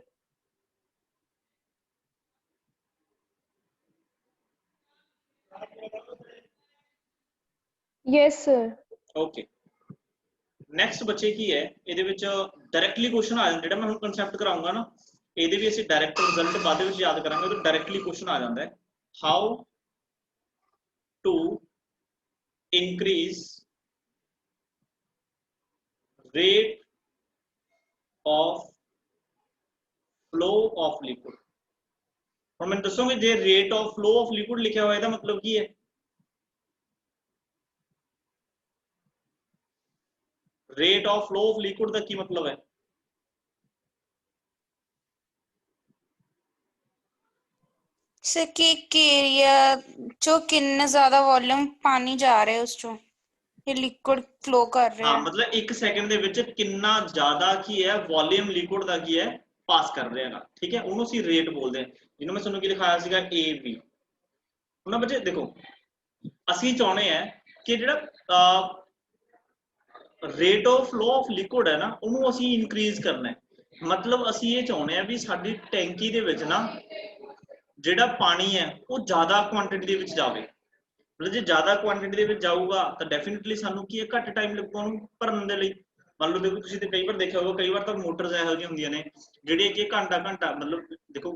Yes, sir. Okay next ਬੱਚੇ ਕੀ ਹੈ, ਇਹਦੇ ਵਿੱਚ ਡਾਇਰੈਕਟਲੀ ਕੁਐਸਚਨ ਆ ਜਾਂਦਾ, ਜਿਹੜਾ ਮੈਂ ਹੁਣ ਕਨਸੈਪਟ ਕਰਾਉਂਗਾ ਨਾ ਇਹਦੇ ਵੀ ਅਸੀਂ ਡਾਇਰੈਕਟ ਰਿਜ਼ਲਟ ਬਾਅਦ ਦੇ ਵਿੱਚ ਯਾਦ ਕਰਾਂਗੇ, ਤਾਂ ਡਾਇਰੈਕਟਲੀ ਕੁਐਸਚਨ ਆ ਜਾਂਦਾ ਹੈ how to increase rate of flow of liquid। ਹੁਣ ਮੈਨੂੰ ਦੱਸੋਗੇ ਜੇ rate of flow of liquid ਲਿਖਿਆ ਹੋਇਆ ਇਹਦਾ ਮਤਲਬ ਕੀ ਹੈ, rate of flow of liquid ਦਾ ਕੀ ਮਤਲਬ ਹੈ? सर कि एरिया जो कितना ज्यादा वॉल्यूम पानी जा रहा है उस चों ये लिक्विड फ्लो कर रहा हाँ है, मतलब 1 ਸੈਕਿੰਡ ਦੇ ਵਿੱਚ ਕਿੰਨਾ ਜ਼ਿਆਦਾ ਕੀ ਹੈ ਵੋਲਿਊਮ ਲਿਕੁਇਡ ਦਾ ਕੀ ਹੈ ਪਾਸ ਕਰ ਰਿਹਾ ਹੈਗਾ, ਠੀਕ ਹੈ, ਉਹਨੂੰ ਅਸੀਂ ਰੇਟ ਬੋਲਦੇ ਹਾਂ, ਜਿਹਨੂੰ ਮੈਂ ਤੁਹਾਨੂੰ ਕੀ ਲਿਖਾਇਆ ਸੀਗਾ AB। ਹੁਣ ਬੱਚੇ ਦੇਖੋ ਅਸੀਂ ਚਾਹੁੰਦੇ ਆ ਕਿ ਜਿਹੜਾ rate of flow of liquid ਹੈ ਨਾ ਉਹਨੂੰ ਅਸੀਂ ਇਨਕਰੀਜ਼ ਕਰਨਾ ਹੈ, ਮਤਲਬ ਅਸੀਂ ਇਹ ਚਾਹੁੰਦੇ ਆ ਵੀ ਸਾਡੀ ਟੈਂਕੀ ਦੇ ਵਿੱਚ ਨਾ ਜਿਹੜਾ ਪਾਣੀ ਹੈ ਉਹ ਜ਼ਿਆਦਾ ਕੁਆਂਟੀਟੀ ਦੇ ਵਿੱਚ ਜਾਵੇ, मतलब ਜੇ ਜ਼ਿਆਦਾ ਕੁਆਂਟੀਟੀ ਦੇ ਵਿੱਚ ਜਾਊਗਾ ਤਾਂ ਡੈਫੀਨਿਟਲੀ ਸਾਨੂੰ ਕੀ ਹੈ ਘੱਟ ਟਾਈਮ ਲੱਗੂਗਾ ਉਹਨੂੰ ਭਰਨ ਦੇ ਲਈ। ਮੰਨ ਲਓ ਦੇਖੋ ਤੁਸੀਂ ਤੇ ਕਈ ਵਾਰ ਦੇਖਿਆ ਹੋਊਗਾ, ਕਈ ਵਾਰ ਤਾਂ ਮੋਟਰਸ ਇਹੋ ਜਿਹੀਆਂ ਹੁੰਦੀਆਂ ਨੇ ਜਿਹੜੀਆਂ ਕਿ ਘੰਟਾ ਮਤਲਬ ਦੇਖੋ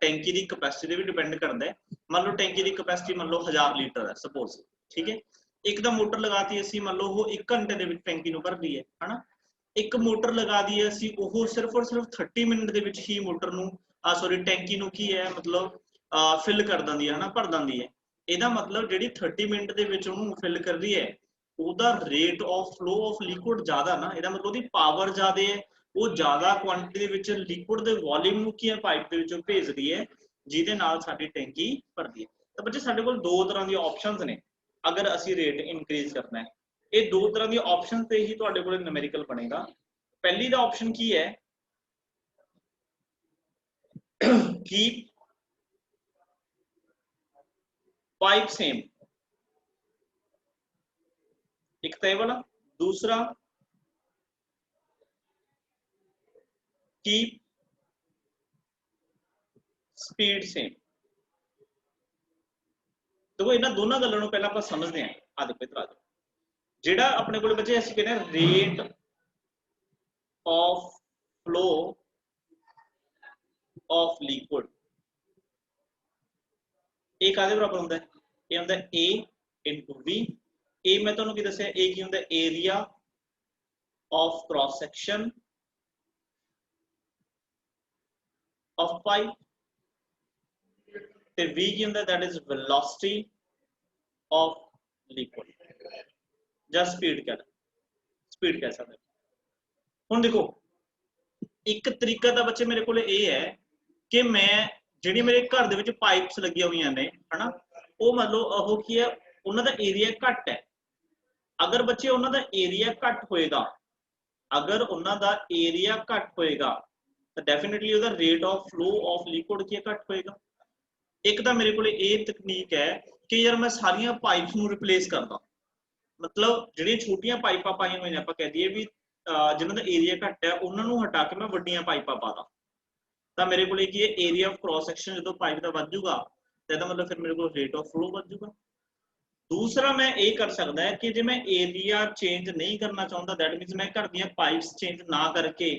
ਟੈਂਕੀ ਦੀ ਕਪੈਸਿਟੀ ਤੇ ਵੀ ਡਿਪੈਂਡ ਕਰਦਾ ਹੈ। ਮੰਨ ਲਓ ਟੈਂਕੀ ਦੀ ਕਪੈਸਿਟੀ ਮੰਨ ਲਓ 1000 ਲੀਟਰ ਹੈ ਸਪੋਜ਼, ਠੀਕ ਹੈ, ਇੱਕ ਤਾਂ ਮੋਟਰ ਲਗਾਤੀ ਅਸੀਂ, ਮੰਨ ਲਓ ਉਹ 1 ਘੰਟੇ ਦੇ ਵਿੱਚ ਟੈਂਕੀ ਨੂੰ ਭਰਦੀ ਹੈ ਹਨਾ, ਇੱਕ ਮੋਟਰ ਲਗਾ ਦਈਏ ਅਸੀਂ ਉਹ ਸਿਰਫ ਔਰ ਸਿਰਫ 30 ਮਿੰਟ ਦੇ ਵਿੱਚ ਹੀ ਮੋਟਰ ਨੂੰ ਸੌਰੀ ਟੈਂਕੀ ਨੂੰ ਕੀ ਹੈ ਮਤਲਬ ਫਿਲ ਕਰ ਦਿੰਦੀ ਹੈ ਹਨਾ, ਭਰ ਦਿੰਦੀ ਹੈ। ਇਹਦਾ ਮਤਲਬ ਜਿਹੜੀ 30 ਮਿੰਟ ਦੇ ਵਿੱਚ ਉਹਨੂੰ ਫਿਲ ਕਰ ਰਹੀ ਹੈ ਉਹਦਾ rate of flow of liquid ਜ਼ਿਆਦਾ ਨਾ, ਇਹਦਾ ਮਤਲਬ ਉਹਦੀ ਪਾਵਰ ਜ਼ਿਆਦਾ ਹੈ, ਉਹ ਜ਼ਿਆਦਾ ਕੁਆਂਟੀਟੀ ਦੇ ਵਿੱਚ ਲਿਕੁਇਡ ਦੇ ਵੋਲਿਊਮ ਨੂੰ ਕੀ ਹੈ ਪਾਈਪ ਦੇ ਵਿੱਚੋਂ ਭੇਜਦੀ ਹੈ, ਜਿਹਦੇ ਨਾਲ ਸਾਡੀ ਟੈਂਕੀ ਭਰਦੀ ਹੈ। ਤਾਂ ਬੱਚੇ ਸਾਡੇ ਕੋਲ ਦੋ ਤਰ੍ਹਾਂ ਦੀਆਂ ਆਪਸ਼ਨਸ ਨੇ ਅਗਰ ਅਸੀਂ ਰੇਟ ਇਨਕਰੀਜ਼ ਕਰਨਾ ਹੈ, ਇਹ ਦੋ ਤਰ੍ਹਾਂ ਦੀਆਂ ਆਪਸ਼ਨ ਤੇ ਹੀ ਤੁਹਾਡੇ ਕੋਲ ਨਿਊਮੈਰੀਕਲ ਬਣੇਗਾ। ਪਹਿਲੀ ਦਾ ਆਪਸ਼ਨ ਕੀ ਹੈ keep पाइप सेम, एक तो ये वाला, दूसरा कीप स्पीड सेम। देखो इन्हां दोनों गल्लां नूं पहलां आपां समझदे हां। आ देखो इधर आ जाओ, जिहड़ा अपने कोल बच्चे असीं कहने rate of flow of liquid, ए काहदे बराबर हुंदा है? ये हुंदा है ए इंटू वी। ए मैं तुहानूं की दस्सिआ, ए की हुंदा है? Area of cross section of pipe, ते वी की हुंदा है? That is velocity of liquid, ਜਾਂ स्पीड कह स्पीड कह सकते। हुण देखो एक तरीका ਤਾਂ ਬੱਚੇ ਮੇਰੇ ਕੋਲ ਇਹ ਹੈ ਕਿ ਮੈਂ ਜਿਹੜੀ ਮੇਰੇ ਘਰ ਦੇ ਵਿੱਚ ਪਾਈਪਸ ਲੱਗੀਆਂ ਹੋਈਆਂ ਨੇ ਹਨਾ, ਉਹ ਮੰਨ ਲਓ ਉਹ ਕੀ ਹੈ, ਉਹਨਾਂ ਦਾ ਏਰੀਆ ਘੱਟ ਹੈ। ਅਗਰ ਬੱਚੇ ਉਹਨਾਂ ਦਾ ਏਰੀਆ ਘੱਟ ਹੋਏਗਾ, ਅਗਰ ਉਹਨਾਂ ਦਾ ਏਰੀਆ ਘੱਟ ਹੋਏਗਾ ਤਾਂ ਡੈਫੀਨਿਟਲੀ ਉਹਦਾ rate of flow of liquid ਕੀ ਘੱਟ ਹੋਏਗਾ। ਇੱਕ ਤਾਂ ਮੇਰੇ ਕੋਲ ਇਹ ਤਕਨੀਕ ਹੈ ਕਿ ਯਾਰ ਮੈਂ ਸਾਰੀਆਂ ਪਾਈਪਸ ਨੂੰ ਰਿਪਲੇਸ ਕਰਦਾ, मतलब ਜਿਹੜੀਆਂ ਛੋਟੀਆਂ ਪਾਈਪਾਂ ਪਾਈਆਂ ਹੋਈਆਂ ਨੇ ਆਪਾਂ ਕਹਿ ਦਈਏ ਵੀ ਜਿਨ੍ਹਾਂ ਦਾ ਏਰੀਆ ਘੱਟ ਹੈ ਉਹਨਾਂ ਨੂੰ ਹਟਾ ਕੇ ਮੈਂ ਵੱਡੀਆਂ ਪਾਈਪਾਂ ਪਾਦਾ, ਤਾਂ ਮੇਰੇ ਕੋਲ ਕੀ ਹੈ ਏਰੀਆ ਆਫ ਕ੍ਰਾਸ ਸੈਕਸ਼ਨ ਜਦੋਂ ਪਾਈਪ ਦਾ ਵੱਧ ਜਾਊਗਾ ਤਾਂ ਇਹਦਾ ਮਤਲਬ ਫਿਰ ਮੇਰੇ ਕੋਲ ਰੇਟ ਆਫ ਫਲੋ ਵੱਧ ਜਾਊਗਾ। ਦੂਸਰਾ ਮੈਂ ਇਹ ਕਰ ਸਕਦਾ ਹੈ ਕਿ ਜੇ ਮੈਂ ਏਰੀਆ ਚੇਂਜ ਨਹੀਂ ਕਰਨਾ ਚਾਹੁੰਦਾ, ਦੈਟ ਮੀਨਸ ਮੈਂ ਘਰ ਦੀਆਂ ਪਾਈਪਸ ਚੇਂਜ ਨਾ ਕਰਕੇ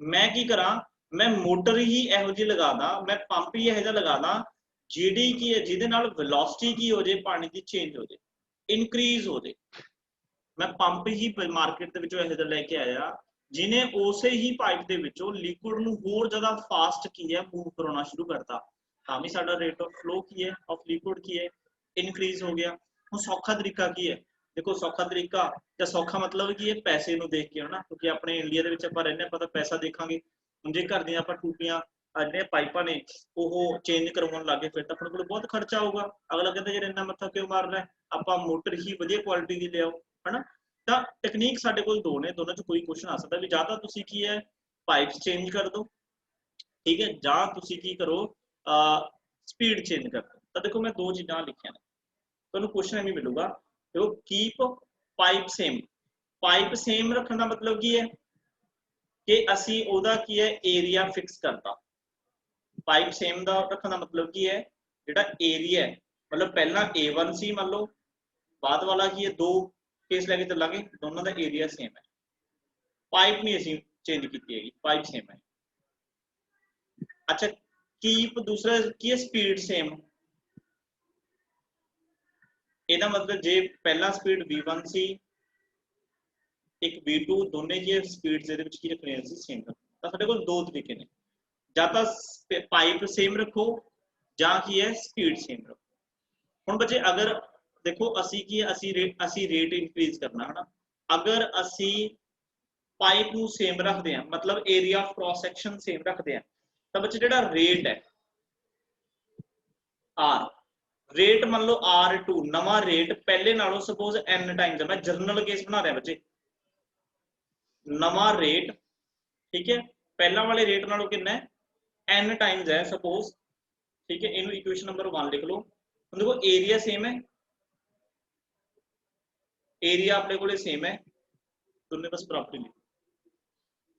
ਮੈਂ ਕੀ ਕਰਾਂ, ਮੈਂ ਮੋਟਰ ਹੀ ਇਹੋ ਜਿਹੀ ਲਗਾਦਾ, ਮੈਂ ਪੰਪ ਹੀ ਇਹੋ ਜਿਹਾ ਲਗਾਦਾ ਜਿਹੜੀ ਕੀ ਹੈ ਜਿਹਦੇ ਨਾਲ ਵੈਲੋਸਿਟੀ ਕੀ ਹੋ ਜੇ, ਪਾਣੀ ਦੀ ਚੇਂਜ ਹੋ ਜੇ, ਇਨਕਰੀਜ਼ ਹੋ ਜੇ। मैं पंप ही मार्केट ਦੇ ਵਿੱਚੋਂ ਇਹੋ ਜਿਹਾ ਲੈ ਕੇ ਆਇਆ ਜਿਹਨੇ ਉਸੇ ਹੀ ਪਾਈਪ ਦੇ ਵਿੱਚੋਂ ਲਿਕੁਇਡ ਨੂੰ ਹੋਰ ਜ਼ਿਆਦਾ ਫਾਸਟ ਕੀ ਹੈ ਮੂਵ ਕਰਾਉਣਾ ਸ਼ੁਰੂ ਕਰਤਾ, ਤਾਂ ਵੀ ਸਾਡਾ ਰੇਟ ਆਫ ਫਲੋ ਕੀ ਹੈ ਆਫ ਲਿਕੁਇਡ ਕੀ ਹੈ ਇਨਕਰੀਜ਼ ਹੋ ਗਿਆ। ਹੁਣ ਸੌਖਾ ਤਰੀਕਾ ਕੀ ਹੈ? ਦੇਖੋ ਸੌਖਾ ਤਰੀਕਾ ਜਾਂ ਸੌਖਾ ਮਤਲਬ ਕੀ ਹੈ, ਪੈਸੇ ਨੂੰ ਦੇਖ ਕੇ ਹਨਾ, ਕਿਉਂਕਿ ਆਪਣੇ ਇੰਡੀਆ ਦੇ ਵਿੱਚ ਆਪਾਂ ਰਹਿੰਦੇ ਆਪਾਂ ਤਾਂ ਪੈਸਾ ਦੇਖਾਂਗੇ। ਹੁਣ ਜੇ ਘਰ ਦੀਆਂ ਆਪਾਂ ਟੂਟੀਆਂ ਜਿਹੜੀਆਂ ਪਾਈਪਾਂ ਨੇ ਉਹ ਚੇਂਜ ਕਰਵਾਉਣ ਲੱਗੇ ਫਿਰ ਤਾਂ ਆਪਣੇ ਕੋਲ ਬਹੁਤ ਖਰਚਾ ਆਊਗਾ। ਅਗਲਾ ਕਹਿੰਦਾ ਯਾਰ ਇੰਨਾ ਮੱਥਾ ਕਿਉਂ ਮਾਰਨਾ, ਆਪਾਂ ਮੋਟਰ ਹੀ ਵਧੀਆ ਕੁਆਲਿਟੀ ਦੀ ਲਿਆਓ ਹਨਾ। ਤਾਂ ਟੈਕਨੀਕ ਸਾਡੇ ਕੋਲ ਦੋ ਨੇ, ਦੋਨਾਂ ਚ ਕੋਈ ਕੁਐਸਚਨ ਆ ਸਕਦਾ ਵੀ ਜਾਂ ਤਾਂ ਤੁਸੀਂ ਕੀ ਹੈ ਪਾਈਪਸ ਚੇਂਜ ਕਰ ਦਿਓ, ਠੀਕ ਹੈ, ਜਾਂ ਤੁਸੀਂ ਕੀ ਕਰੋ ਸਪੀਡ ਚੇਂਜ ਕਰ ਦਿਓ। ਤਾਂ ਦੇਖੋ ਮੈਂ ਦੋ ਚੀਜ਼ਾਂ ਲਿਖੀਆਂ ਨੇ, ਤੁਹਾਨੂੰ ਕੁਐਸਚਨ ਐਵੇਂ ਮਿਲੂਗਾ, ਦੇਖੋ keep pipe same. Pipe same ਰੱਖਣ ਦਾ ਮਤਲਬ ਕੀ ਹੈ ਕਿ ਅਸੀਂ ਉਹਦਾ ਕੀ ਹੈ ਏਰੀਆ ਫਿਕਸ ਕਰਤਾ। ਪਾਈਪ ਸੇਮ ਦਾ ਰੱਖਣ ਦਾ ਮਤਲਬ ਕੀ ਹੈ, ਜਿਹੜਾ ਏਰੀਆ ਹੈ मतलब पहला A1 ਸੀ ਮੰਨ ਲਓ, ਬਾਅਦ ਵਾਲਾ ਕੀ ਹੈ ਦੋ केस लेके चलांगे, दोनों का एरिया सेम है, पाइप नहीं असी चेंज की हैगी, पाइप सेम है। अच्छा कीप दूसरा की है स्पीड सेम, ਇਹਦਾ मतलब जे पहला स्पीड V1 सी एक V2 दोनों की स्पीड ਦੇ ਵਿੱਚ ਕੀ ਰੱਖਣੀ ਸੀ सेम, ਤਾਂ ਸਾਡੇ ਕੋਲ ਦੋ ਤਰੀਕੇ ਨੇ, ਜਾਂ ਤਾਂ ਪਾਈਪ सेम रखो ਜਾਂ ਕੀ है स्पीड सेम रखो। ਹੁਣ ਬੱਚੇ अगर देखो असी की असी रेट इंक्रीज करना है ना, अगर असी पाइप नू सेम रखते हैं मतलब area of cross section same रखते हैं, तो बच्चे जेड़ा रेट है आर, रेट मान लो R2 नवा रेट पहले नालों सपोज n टाइम्स है, मैं जर्नल केस बना रहा बच्चे, नवा रेट ठीक है पहला वाले रेट नालों कितना है n टाइम्स है सपोज, ठीक है, इनू इक्वेशन नंबर 1 लिख लो। देखो एरिया सेम है, एरिया अपने को सेम है, दोनों बस बराबर ही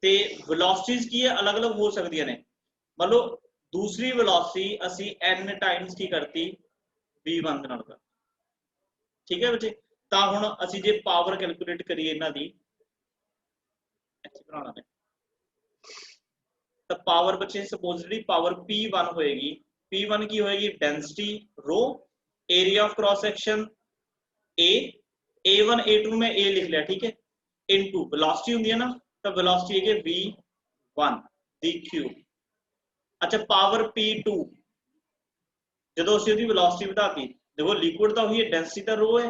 ते वेलोसिटीज की है अलग अलग हो सकती ने, मान लो दूसरी वेलोसिटी असी n टाइम्स की करती V1 दे नाल कर, ठीक है बच्चे। तो हुण असी जे पावर कैलकुलेट करिए इन्हां दी इत्थे बनाना है, तो पावर बच्चे सपोज जी पावर P1 होएगी, P1 की होएगी density rho, area of cross section A1 A2 में A लिख लिया, ठीक है, इनटू वेलोसिटी होंदी है ना, तो वेलोसिटी है V1 दी क्यूब। अच्छा पावर P2 जो असं उसकी वेलोसिटी बढ़ाती, देखो लिक्विड तो हुई है डेंसिटी तो रो है,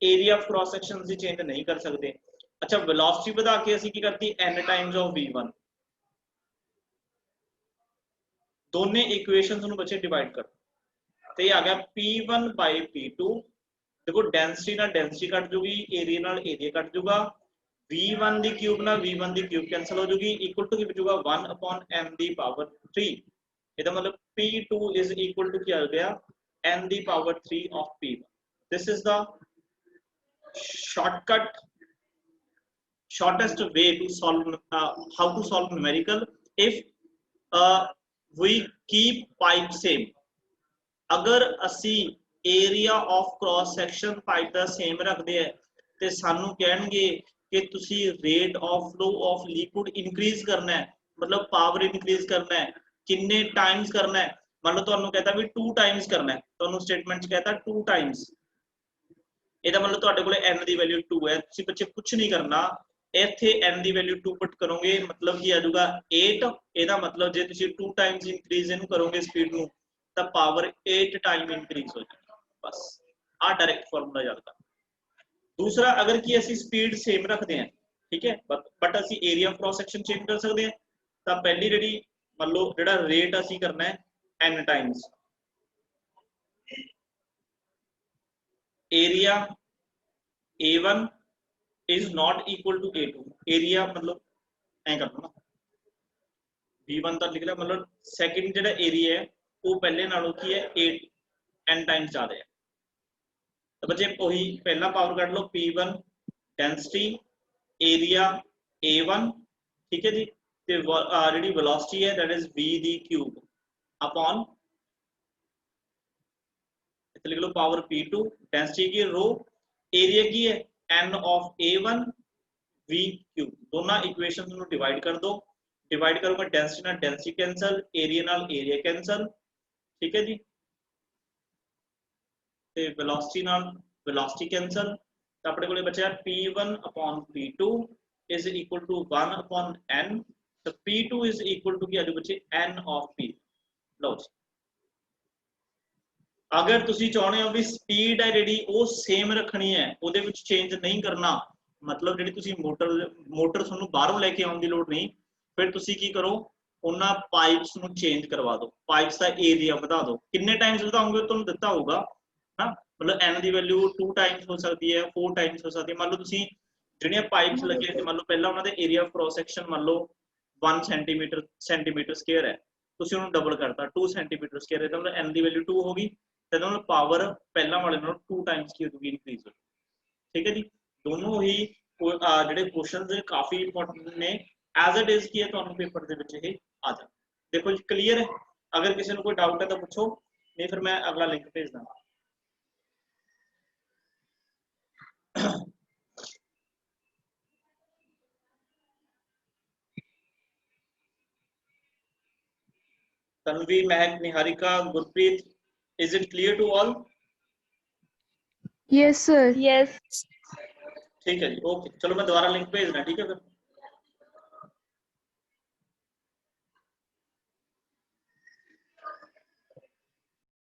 एरिया ऑफ क्रॉस सेक्शन असं चेंज नहीं कर सकते। अच्छा वेलोसिटी बढ़ा के असं की करती n टाइम्स ऑफ V1, दोनों इक्वेशंस नूं बच्चे डिवाइड कर, तो ये आ गया P1 बाय P2। देखो डेंसिटी ना डेंसिटी कट जूगी, एरिया नाल एरिया कट जूगा, V1 दी क्यूब ना V1 दी क्यूब कैंसिल हो जूगी, इक्वल टू की बचूगा 1 अपॉन m दी पावर 3। ਇਹਦਾ मतलब P2 is equal to क्या हो गया n the power 3 of P1। This is the shortcut, shortest way to solve how to solve numerical if we keep pipe same. अगर असी area of cross section pipe the same ਰੱਖਦੇ हैं ਤੇ ਸਾਨੂੰ ਕਹਿਣਗੇ कि तुसी rate of flow of liquid increase करना है, मतलब power increase करना है, किन्ने times करना है, मान लो ਤੁਹਾਨੂੰ कहता भी 2 times करना है, ਤੁਹਾਨੂੰ statement ਚ कहता 2 times, ਇਹਦਾ मतलब ਤੁਹਾਡੇ ਕੋਲੇ n ਦੀ ਵੈਲਿਊ 2 ਹੈ, ਤੁਸੀਂ ਬੱਚੇ ਕੁਝ ਨਹੀਂ ਕਰਨਾ, ਇੱਥੇ n ਦੀ ਵੈਲਿਊ 2 ਪੁੱਟ ਕਰੋਗੇ, मतलब ਕੀ ਆ ਜਾਊਗਾ 8, ਇਹਦਾ मतलब ਜੇ ਤੁਸੀਂ 2 times increase ਇਹਨੂੰ ਕਰੋਗੇ स्पीड ਨੂੰ ਤਾਂ पावर 8 टाइम increase हो जाएगी, बस आ डायरेक्ट फार्मूला याद कर। दूसरा अगर कि ਅਸੀਂ स्पीड सेम रखते हैं, ठीक है, बट ਅਸੀਂ एरिया क्रॉस सेक्शन चेंज कर सकते हैं, ਤਾਂ ਪਹਿਲੀ ਜਿਹੜੀ ਮੰਨ ਲਓ ਜਿਹੜਾ ਰੇਟ ਅਸੀਂ ਕਰਨਾ ਹੈ n times area A1 is not equal to A2, area मतलब ऐ कर दो ना, B1 ਤਾਂ ਲਿਖ ਲਿਆ, मतलब सेकंड ਜਿਹੜਾ एरिया है वो पहले नालों की है 8 n टाइम्स ज्यादा है, तो बच्चे वही पहला पावर कट लो P1 डेंसिटी एरिया A1, ठीक है जी, ते जी वेलोसिटी है that is V the cube upon इथे लिख लो पावर P2, डेंसिटी की रो, एरिया की है n of A1 V cube, दोनों इक्वेशंस ਨੂੰ डिवाइड कर दो, डिवाइड करोगे डेंसिटी ਨਾਲ डेंसिटी कैंसल, एरिया ਨਾਲ एरिया कैंसल, ठीक है जी, ਤੇ वेलोसिटी ਨਾਲ वेलोसिटी कैंसल, ਤਾਂ ਆਪਣੇ ਕੋਲੇ ਬਚਿਆ P1 upon P2 is equal to 1 upon n, तो P2 is equal to ਕੀ ਆ ਜਾਊ ਬੱਚੇ n of P। ਲਓ ਜੀ, अगर ਤੁਸੀਂ ਚਾਹੁੰਦੇ ਹੋ ਵੀ ਸਪੀਡ ਹੈ ਜਿਹੜੀ ਉਹ ਸੇਮ ਰੱਖਣੀ ਹੈ, ਉਹਦੇ ਵਿੱਚ ਚੇਂਜ ਨਹੀਂ ਕਰਨਾ, मतलब ਜਿਹੜੀ ਤੁਸੀਂ ਮੋਟਰ ਤੁਹਾਨੂੰ ਬਾਹਰੋਂ ਲੈ ਕੇ ਆਉਣ ਦੀ ਲੋੜ ਨਹੀਂ, ਫਿਰ ਤੁਸੀਂ ਕੀ ਕਰੋ, ਉਹਨਾਂ ਪਾਈਪਸ ਨੂੰ ਚੇਂਜ ਕਰਵਾ ਦਿਓ, ਪਾਈਪਸ ਦਾ ਏਰੀਆ ਵਧਾ ਦਿਓ, ਕਿੰਨੇ ਟਾਈम्स ਵਧਾਉਂਗੇ ਤੁਹਾਨੂੰ ਦਿੱਤਾ ਹੋਊਗਾ ਨਾ, मतलब n ਦੀ ਵੈਲਿਊ 2 टाइम्स ਹੋ ਸਕਦੀ ਹੈ, 4 टाइम्स ਹੋ ਸਕਦੀ ਹੈ, ਮੰਨ ਲਓ ਤੁਸੀਂ ਜਿਹੜੀਆਂ ਪਾਈਪਸ ਲੱਗੇ ਤੇ ਮੰਨ ਲਓ ਪਹਿਲਾਂ ਉਹਨਾਂ ਦੇ ਏਰੀਆ ਆਫ ਕ੍ਰਾਸ ਸੈਕਸ਼ਨ ਮੰਨ ਲਓ 1 ਸੈਂਟੀਮੀਟਰ ਸਕੁਅਰ ਹੈ, ਤੁਸੀਂ ਉਹਨੂੰ ਡਬਲ ਕਰਤਾ 2 ਸੈਂਟੀਮੀਟਰ ਸਕੁਅਰ ਹੈ, ਤਾਂ मतलब n ਦੀ ਵੈਲਿਊ 2 ਹੋ ਗਈ, ਤੇ ਉਹਨਾਂ ਪਾਵਰ ਪਹਿਲਾਂ ਵਾਲੇ ਨਾਲੋਂ 2 टाइम्स ਕੀ ਹੋਊਗੀ ਇਨਕਰੀਜ਼ ਹੋ, ਠੀਕ ਹੈ ਜੀ। ਦੋਨੋਂ ਹੀ ਜਿਹੜੇ ਕੁਐਸਚਨਸ ਕਾਫੀ ਇੰਪੋਰਟੈਂਟ ਨੇ, ਐਜ਼ ਇਟ ਇਜ਼ ਕੀ ਹੈ ਤੁਹਾਨੂੰ ਪੇਪਰ ਦੇ ਵਿੱਚ ਇਹ ਆ ਜਾ, ਦੇਖੋ ਜੀ ਕਲੀਅਰ ਹੈ, ਅਗਰ ਕਿਸੇ ਨੂੰ ਕੋਈ ਡਾਊਟ ਹੈ ਤਾਂ ਪੁੱਛੋ, ਨਹੀਂ ਫਿਰ ਮੈਂ ਅਗਲਾ ਲਿੰਕ ਭੇਜ ਦਾਂ। तन्वी, महक, Niharika, Gurpreet, is it clear to all? Yes, sir. Yes. ठीक है जी, ओके, चलो मैं दोबारा लिंक भेज रहा, ठीक है फिर।